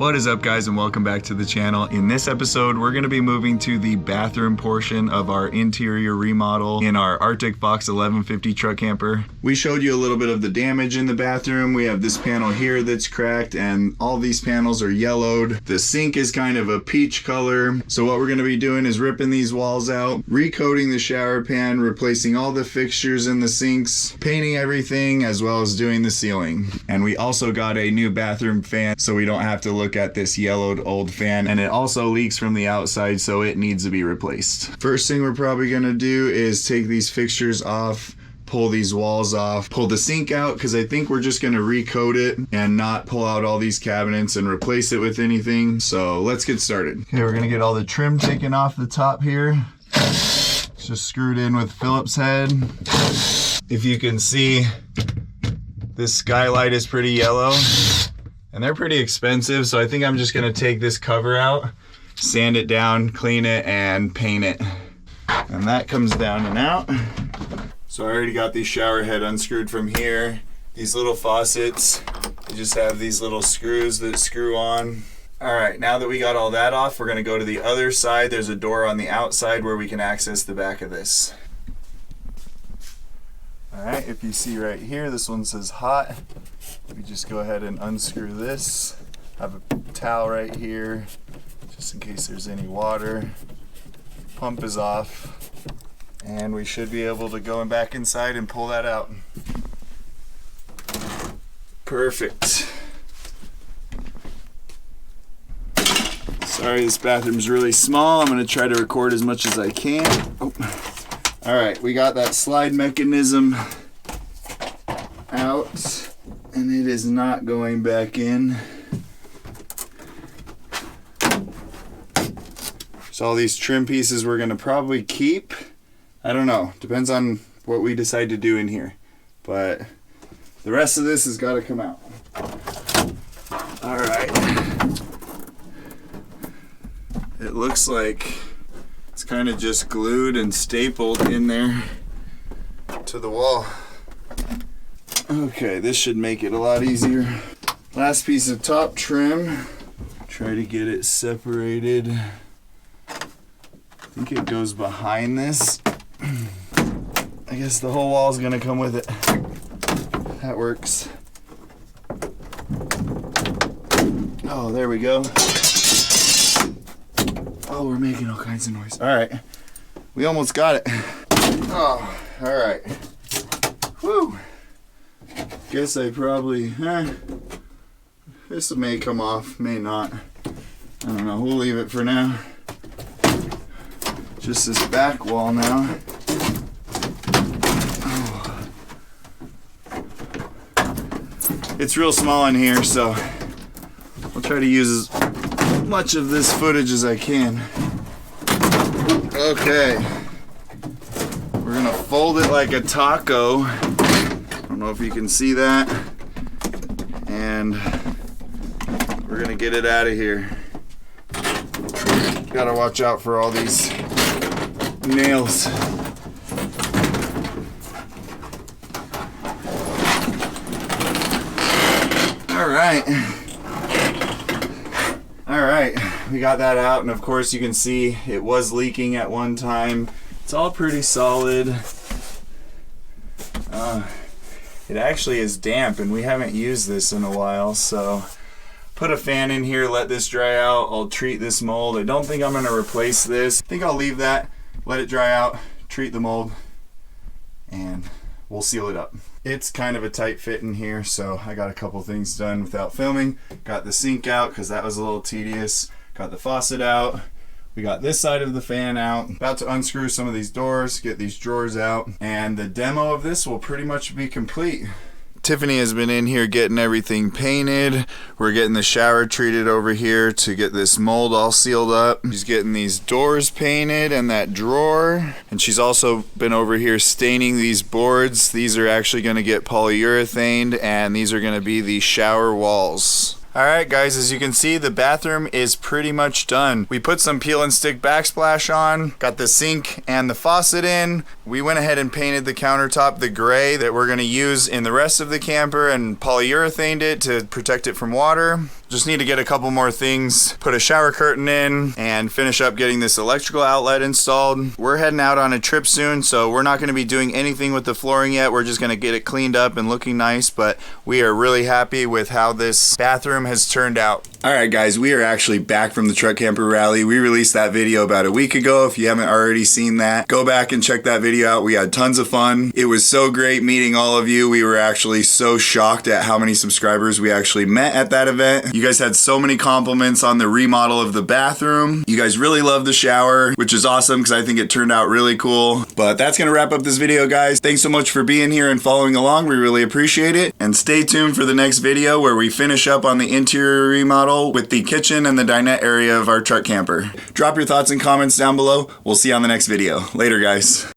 What is up, guys, and welcome back to the channel. In this episode, we're going to be moving to the bathroom portion of our interior remodel in our Arctic Fox 1150 truck camper. We showed you a little bit of the damage in the bathroom. We have this panel here that's cracked and all these panels are yellowed. The sink is kind of a peach color. So what we're going to be doing is ripping these walls out, recoating the shower pan, replacing all the fixtures in the sinks, painting everything, as well as doing the ceiling. And we also got a new bathroom fan so we don't have to look at this yellowed old fan, and it also leaks from the outside, so it needs to be replaced. First thing we're probably going to do is take these fixtures off, pull these walls off, pull the sink out, because I think we're just going to recoat it and not pull out all these cabinets and replace it with anything. So let's get started. Okay, we're going to get all the trim taken off the top here. It's just screwed in with Phillips head. If you can see, this skylight is pretty yellow. And they're pretty expensive, so I think I'm just gonna take this cover out, sand it down, clean it, and paint it. And that comes down and out. So I already got the shower head unscrewed from here. These little faucets, they just have these little screws that screw on. All right, now that we got all that off, we're gonna go to the other side. There's a door on the outside where we can access the back of this. All right, if you see right here, this one says hot. We just go ahead and unscrew this. I have a towel right here, just in case there's any water. Pump is off, and we should be able to go back inside and pull that out. Perfect. Sorry, this bathroom's really small. I'm gonna try to record as much as I can. Oh. All right, we got that slide mechanism out, and it is not going back in. So all these trim pieces we're gonna probably keep. I don't know, depends on what we decide to do in here. But the rest of this has gotta come out. All right. It looks like it's kind of just glued and stapled in there to the wall. Okay, this should make it a lot easier. Last piece of top trim. Try to get it separated. I think it goes behind this. I guess the whole wall is gonna come with it. That works. Oh, there we go. Oh, we're making all kinds of noise. All right, we almost got it. Oh, all right. Whew. Guess I probably, this may come off, may not. I don't know, we'll leave it for now. Just this back wall now. Oh. It's real small in here, so I'll try to use as much of this footage as I can. Okay. We're gonna fold it like a taco. I don't know if you can see that. And we're gonna get it out of here. Gotta watch out for all these nails. All right. All right, we got that out, and of course you can see it was leaking at one time. It's all pretty solid. It actually is damp, and we haven't used this in a while, so put a fan in here, let this dry out. I'll treat this mold. I don't think I'm gonna replace this. I think I'll leave that, let it dry out, treat the mold, and we'll seal it up. It's kind of a tight fit in here, so I got a couple things done without filming. Got the sink out because that was a little tedious. Got the faucet out. We got this side of the fan out. About to unscrew some of these doors, get these drawers out, and the demo of this will pretty much be complete. Tiffany has been in here getting everything painted. We're getting the shower treated over here to get this mold all sealed up. She's getting these doors painted and that drawer. And she's also been over here staining these boards. These are actually going to get polyurethaned, and these are going to be the shower walls. Alright guys, as you can see, the bathroom is pretty much done. We put some peel and stick backsplash on, got the sink and the faucet in. We went ahead and painted the countertop the gray that we're going to use in the rest of the camper and polyurethaned it to protect it from water. Just need to get a couple more things, put a shower curtain in, and finish up getting this electrical outlet installed. We're heading out on a trip soon, so we're not going to be doing anything with the flooring yet. We're just going to get it cleaned up and looking nice, but we are really happy with how this bathroom has turned out. Alright guys, we are actually back from the truck camper rally. We released that video about a week ago. If you haven't already seen that, go back and check that video out. We had tons of fun. It was so great meeting all of you. We were actually so shocked at how many subscribers we actually met at that event. You guys had so many compliments on the remodel of the bathroom. You guys really loved the shower, which is awesome because I think it turned out really cool. But that's going to wrap up this video, guys. Thanks so much for being here and following along. We really appreciate it. And stay tuned for the next video where we finish up on the interior remodel with the kitchen and the dinette area of our truck camper. Drop your thoughts and comments down below. We'll see you on the next video. Later, guys.